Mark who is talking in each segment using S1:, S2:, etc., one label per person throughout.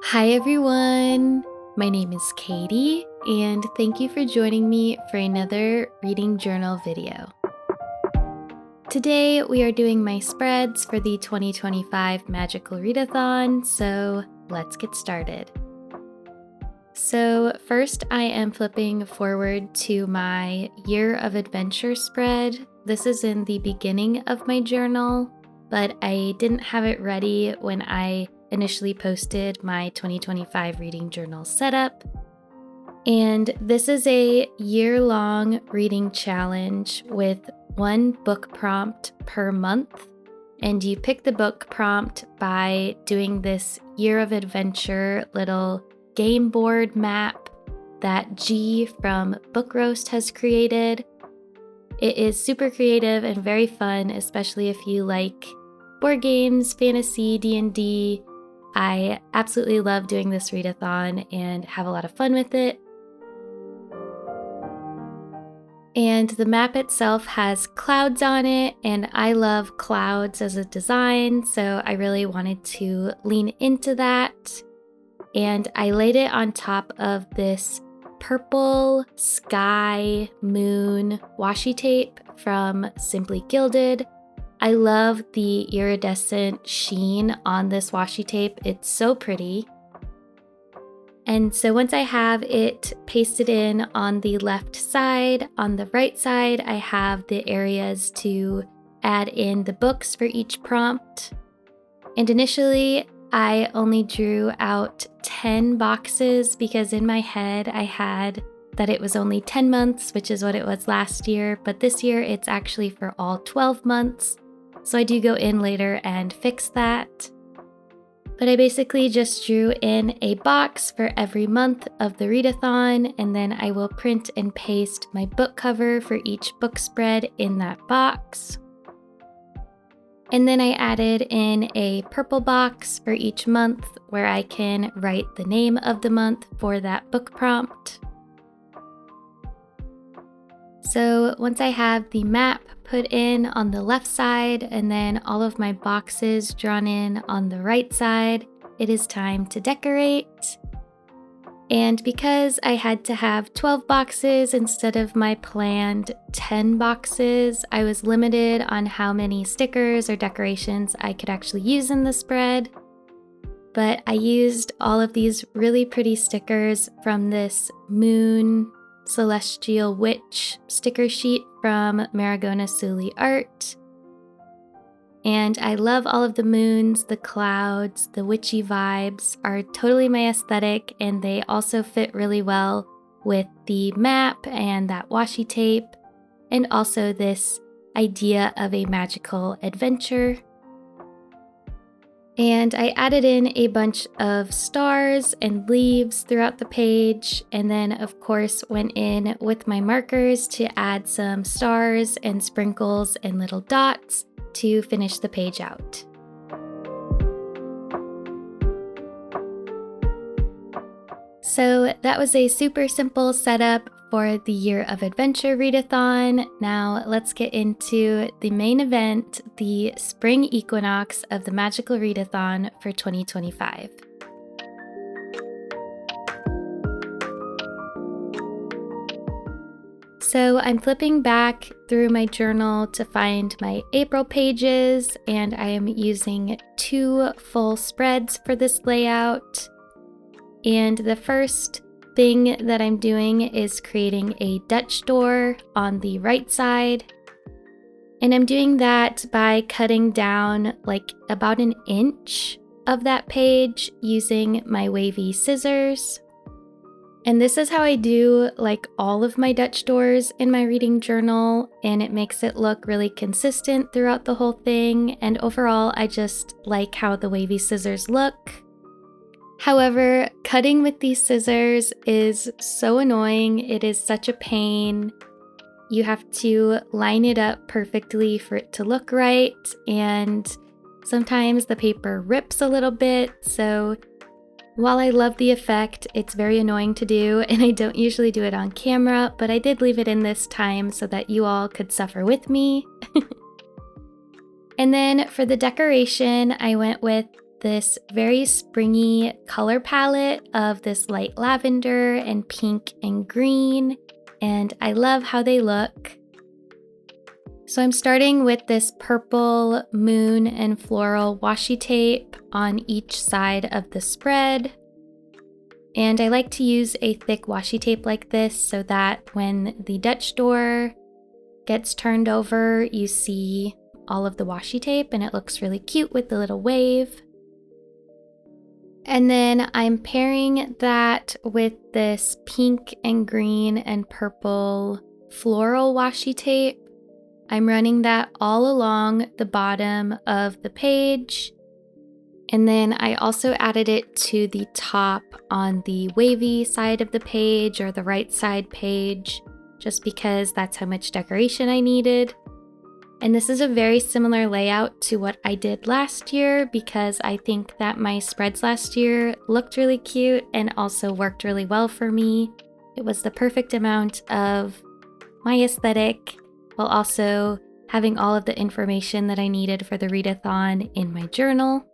S1: Hi everyone! My name is Katie, and thank you for joining me for another reading journal video. Today we are doing my spreads for the 2025 Magical Readathon, so let's get started. So first I am flipping forward to my Year of Adventure spread. This is in the beginning of my journal, but I didn't have it ready when I initially posted my 2025 reading journal setup. And this is a year-long reading challenge with one book prompt per month. And you pick the book prompt by doing this Year of Adventure little game board map that G from Book Roast has created. It is super creative and very fun, especially if you like board games, fantasy, D&D. I absolutely love doing this readathon and have a lot of fun with it. And the map itself has clouds on it, and I love clouds as a design, so I really wanted to lean into that. And I laid it on top of this purple sky moon washi tape from Simply Gilded. I love the iridescent sheen on this washi tape. It's so pretty. And so once I have it pasted in on the left side, on the right side, I have the areas to add in the books for each prompt. And initially, I only drew out 10 boxes because in my head I had that it was only 10 months, which is what it was last year, but this year it's actually for all 12 months. So I do go in later and fix that. But I basically just drew in a box for every month of the readathon, and then I will print and paste my book cover for each book spread in that box. And then I added in a purple box for each month where I can write the name of the month for that book prompt. So once I have the map put in on the left side and then all of my boxes drawn in on the right side, it is time to decorate. And because I had to have 12 boxes instead of my planned 10 boxes, I was limited on how many stickers or decorations I could actually use in the spread. But I used all of these really pretty stickers from this Moon Celestial Witch sticker sheet from Maragona Suli Art. And I love all of the moons, the clouds, the witchy vibes are totally my aesthetic, and they also fit really well with the map and that washi tape, and also this idea of a magical adventure. And I added in a bunch of stars and leaves throughout the page, and then of course went in with my markers to add some stars and sprinkles and little dots to finish the page out. So that was a super simple setup for the Year of Adventure readathon. Now let's get into the main event, the Spring Equinox of the Magical Readathon for 2025. So I'm flipping back through my journal to find my April pages, and I am using 2 full spreads for this layout. And the first thing that I'm doing is creating a Dutch door on the right side. And I'm doing that by cutting down like about an inch of that page using my wavy scissors. And this is how I do like all of my Dutch doors in my reading journal, and it makes it look really consistent throughout the whole thing. And overall, I just like how the wavy scissors look. However, cutting with these scissors is so annoying. It is such a pain. You have to line it up perfectly for it to look right, and sometimes the paper rips a little bit. So while I love the effect, it's very annoying to do, and I don't usually do it on camera, but I did leave it in this time so that you all could suffer with me. And then for the decoration, I went with this very springy color palette of this light lavender and pink and green, and I love how they look. So I'm starting with this purple moon and floral washi tape on each side of the spread. And I like to use a thick washi tape like this so that when the Dutch door gets turned over, you see all of the washi tape and it looks really cute with the little wave. And then I'm pairing that with this pink and green and purple floral washi tape. I'm running that all along the bottom of the page. And then I also added it to the top on the wavy side of the page or the right side page, just because that's how much decoration I needed. And this is a very similar layout to what I did last year because I think that my spreads last year looked really cute and also worked really well for me. It was the perfect amount of my aesthetic, while also having all of the information that I needed for the readathon in my journal.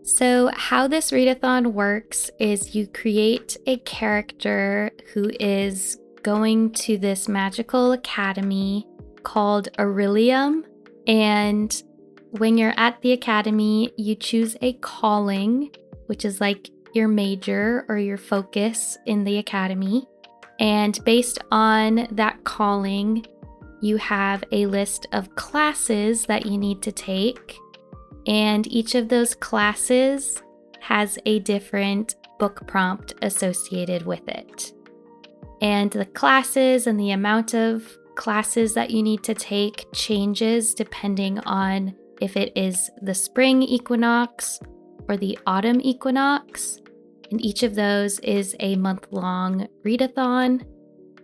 S1: So how this readathon works is you create a character who is going to this magical academy called Irresistible, and when you're at the academy, you choose a calling, which is like your major or your focus in the academy. And based on that calling, you have a list of classes that you need to take. And each of those classes has a different book prompt associated with it. And the classes and the amount of classes that you need to take changes depending on if it is the spring equinox or the autumn equinox. And each of those is a month-long readathon.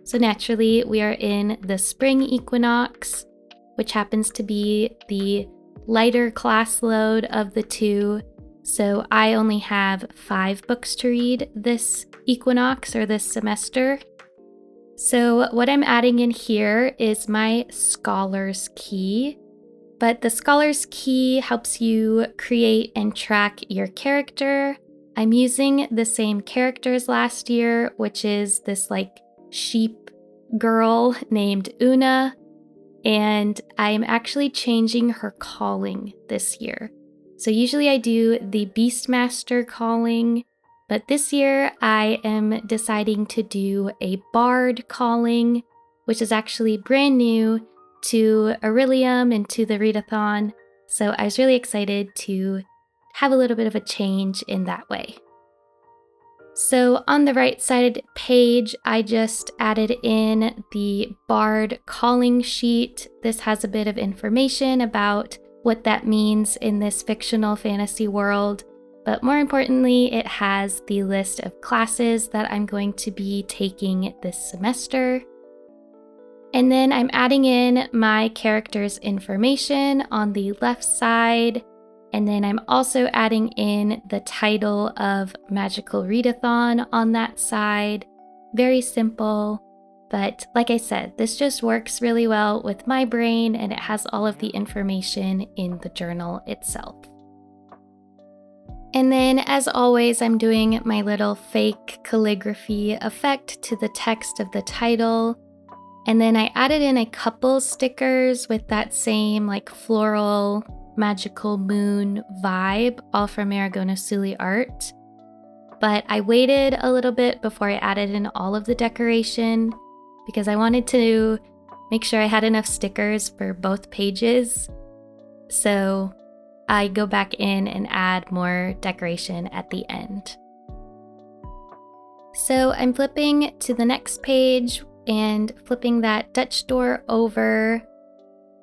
S1: So naturally, we are in the spring equinox, which happens to be the lighter class load of the two. So I only have 5 books to read this equinox or this semester. So what I'm adding in here is my Scholar's Key. But the Scholar's Key helps you create and track your character. I'm using the same characters last year, which is this like sheep girl named Una, and I'm actually changing her calling this year. So usually I do the Beastmaster calling, but this year I am deciding to do a Bard calling, which is actually brand new to Irresistible and to the readathon. So I was really excited to have a little bit of a change in that way. So on the right side page, I just added in the Bard calling sheet. This has a bit of information about what that means in this fictional fantasy world, but more importantly, it has the list of classes that I'm going to be taking this semester. And then I'm adding in my character's information on the left side. And then I'm also adding in the title of Magical Readathon on that side. Very simple, but like I said, this just works really well with my brain and it has all of the information in the journal itself. And then as always, I'm doing my little fake calligraphy effect to the text of the title. And then I added in a couple stickers with that same like floral magical moon vibe, all from Marigona Suli art. But I waited a little bit before I added in all of the decoration because I wanted to make sure I had enough stickers for both pages. So I go back in and add more decoration at the end. So I'm flipping to the next page and flipping that Dutch door over.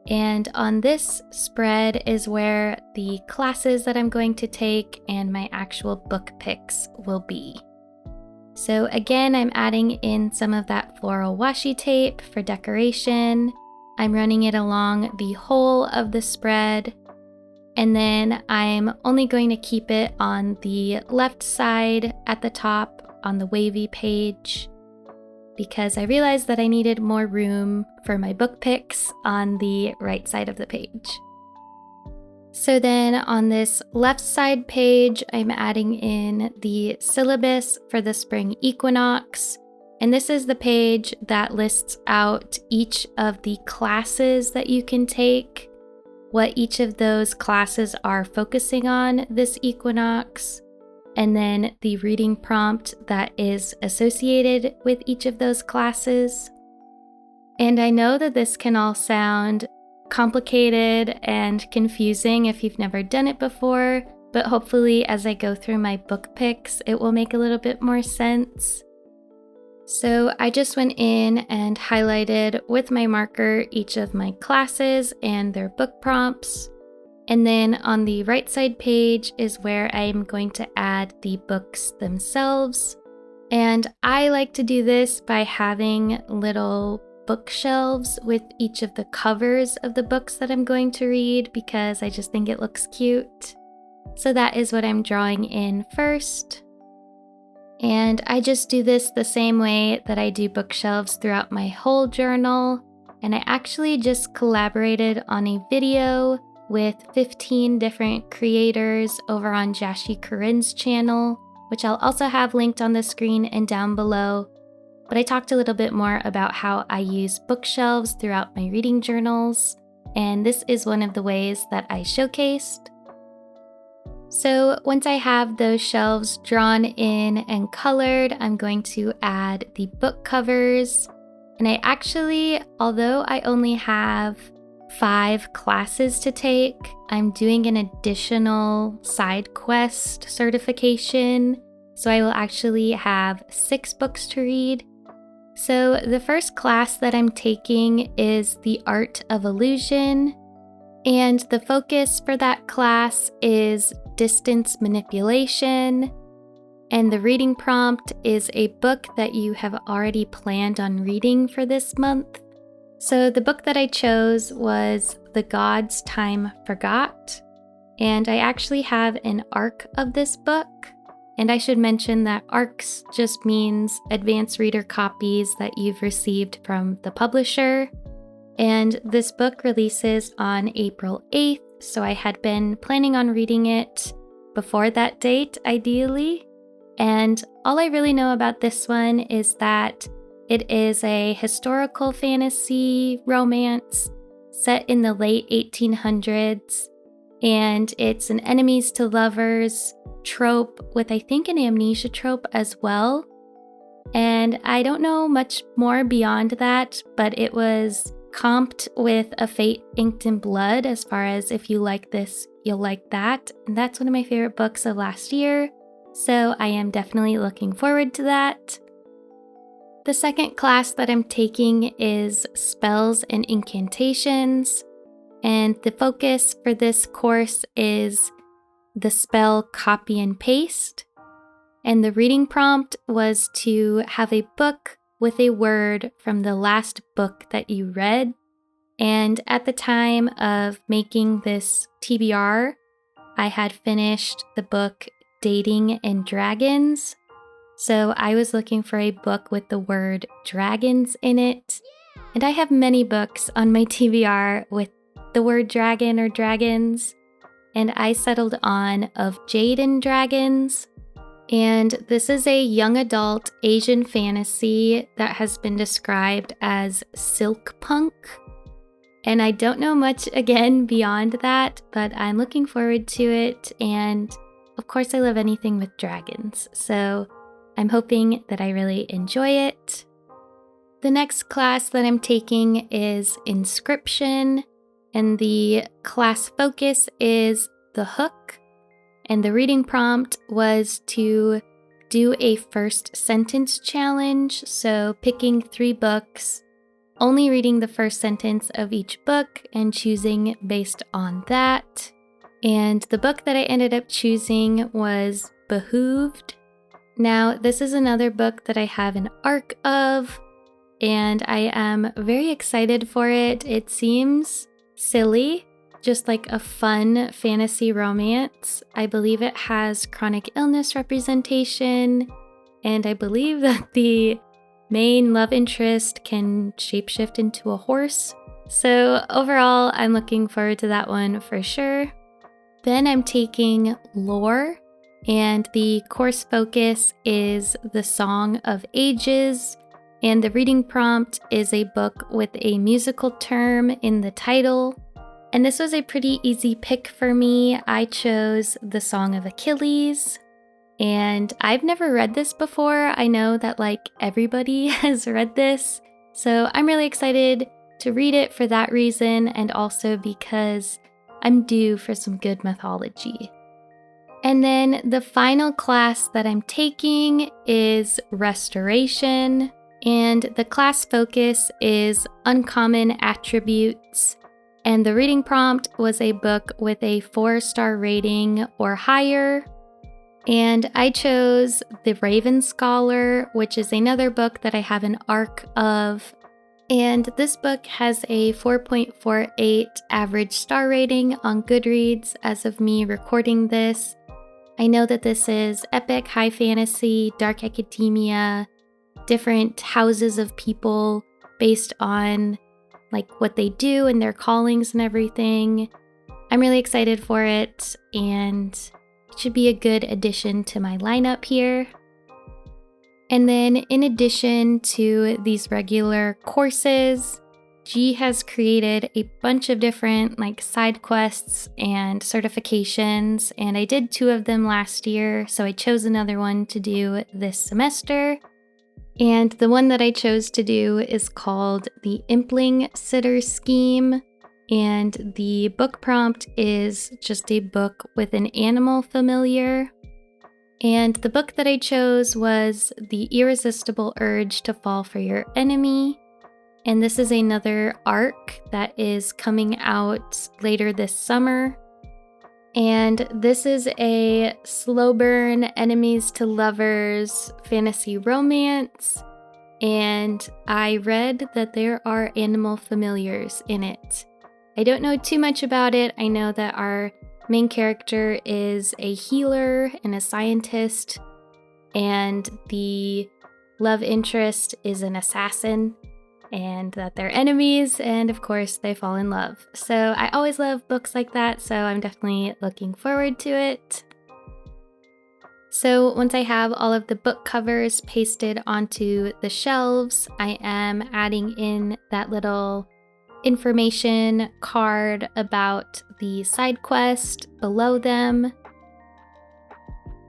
S1: And on this spread is where the classes that I'm going to take and my actual book picks will be. So again, I'm adding in some of that floral washi tape for decoration. I'm running it along the whole of the spread. And then I'm only going to keep it on the left side at the top on the wavy page, because I realized that I needed more room for my book picks on the right side of the page. So then on this left side page, I'm adding in the syllabus for the Spring Equinox. And this is the page that lists out each of the classes that you can take, what each of those classes are focusing on this equinox, and then the reading prompt that is associated with each of those classes. And I know that this can all sound complicated and confusing if you've never done it before, but hopefully as I go through my book picks, it will make a little bit more sense. So I just went in and highlighted with my marker each of my classes and their book prompts. And then on the right side page is where I'm going to add the books themselves. And I like to do this by having little bookshelves with each of the covers of the books that I'm going to read because I just think it looks cute. So that is what I'm drawing in first. And I just do this the same way that I do bookshelves throughout my whole journal. And I actually just collaborated on a video with 15 different creators over on Jashi Corinne's channel, which I'll also have linked on the screen and down below. But I talked a little bit more about how I use bookshelves throughout my reading journals, and this is one of the ways that I showcased. So once I have those shelves drawn in and colored, I'm going to add the book covers. And I actually, although I only have 5 classes to take, I'm doing an additional side quest certification. So I will actually have 6 books to read. So the first class that I'm taking is the Art of Illusion. And the focus for that class is distance manipulation. And the reading prompt is a book that you have already planned on reading for this month. So the book that I chose was The Gods Time Forgot. And I actually have an ARC of this book. And I should mention that ARCs just means advanced reader copies that you've received from the publisher. And this book releases on April 8th, so I had been planning on reading it before that date, ideally. And all I really know about this one is that it is a historical fantasy romance set in the late 1800s, and it's an enemies to lovers trope with, I think, an amnesia trope as well. And I don't know much more beyond that, but it was comped with A Fate Inked in Blood as far as if you like this, you'll like that. And that's one of my favorite books of last year, so I am definitely looking forward to that. The second class that I'm taking is Spells and Incantations, and the focus for this course is the spell Copy and Paste. And the reading prompt was to have a book with a word from the last book that you read. And at the time of making this TBR, I had finished the book Dating and Dragons. So I was looking for a book with the word dragons in it. And I have many books on my TBR with the word dragon or dragons. And I settled on Of Jade and Dragons. And this is a young adult Asian fantasy that has been described as silk punk. And I don't know much again beyond that, but I'm looking forward to it. And of course I love anything with dragons, so I'm hoping that I really enjoy it. The next class that I'm taking is Inscription, and the class focus is The Hook. And the reading prompt was to do a first sentence challenge, so picking 3 books, only reading the first sentence of each book and choosing based on that. And the book that I ended up choosing was Behooved. Now, this is another book that I have an ARC of, and I am very excited for it. It seems silly, just like a fun fantasy romance. I believe it has chronic illness representation, and I believe that the main love interest can shapeshift into a horse. So overall, I'm looking forward to that one for sure. Then I'm taking lore, and the course focus is the Song of Ages, and the reading prompt is a book with a musical term in the title. And this was a pretty easy pick for me. I chose the Song of Achilles, and I've never read this before. I know that everybody has read this, so I'm really excited to read it for that reason, and also because I'm due for some good mythology. And then the final class that I'm taking is Restoration, and the class focus is Uncommon Attributes, and the reading prompt was a book with a 4-star rating or higher. And I chose The Raven Scholar, which is another book that I have an arc of. And this book has a 4.48 average star rating on Goodreads as of me recording this. I know that this is epic, high fantasy, dark academia, different houses of people based on what they do and their callings and everything. I'm really excited for it, and it should be a good addition to my lineup here. And then in addition to these regular courses, G has created a bunch of different side quests and certifications, and I did 2 of them last year, so I chose another one to do this semester. And the one that I chose to do is called the Impling Sitter Scheme, and the book prompt is just a book with an animal familiar. And the book that I chose was The Irresistible Urge to Fall for Your Enemy. And this is another arc that is coming out later this summer. And this is a slow burn, enemies to lovers fantasy romance. And I read that there are animal familiars in it. I don't know too much about it. I know that our main character is a healer and a scientist, and the love interest is an assassin, and that they're enemies, and of course they fall in love. So I always love books like that, so I'm definitely looking forward to it. So once I have all of the book covers pasted onto the shelves, I am adding in that little information card about the side quest below them.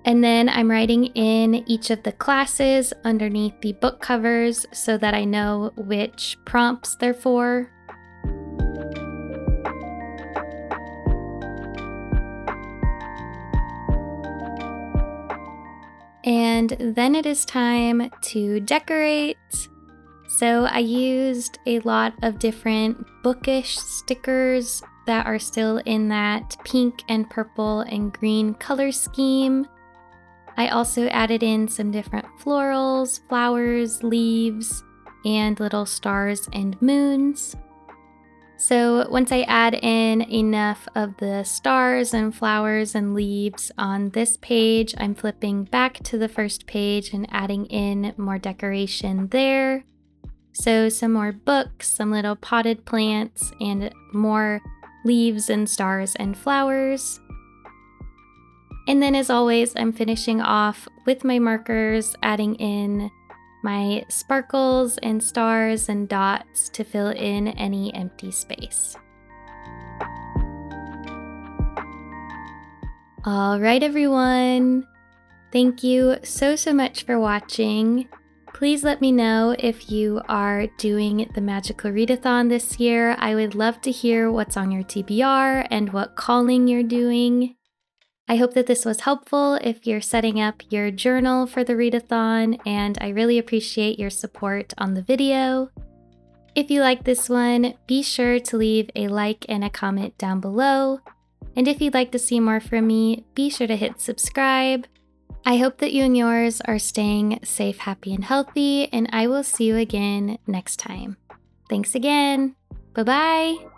S1: And then I'm writing in each of the classes underneath the book covers so that I know which prompts they're for. And then it is time to decorate. So I used a lot of different bookish stickers that are still in that pink and purple and green color scheme. I also added in some different florals, flowers, leaves, and little stars and moons. So once I add in enough of the stars and flowers and leaves on this page, I'm flipping back to the first page and adding in more decoration there. So some more books, some little potted plants, and more leaves and stars and flowers. And then as always, I'm finishing off with my markers, adding in my sparkles and stars and dots to fill in any empty space. All right, everyone. Thank you so much for watching. Please let me know if you are doing the Magical Readathon this year. I would love to hear what's on your TBR and what calling you're doing. I hope that this was helpful if you're setting up your journal for the readathon, and I really appreciate your support on the video. If you like this one, be sure to leave a like and a comment down below. And if you'd like to see more from me, be sure to hit subscribe. I hope that you and yours are staying safe, happy, and healthy, and I will see you again next time. Thanks again. Bye-bye.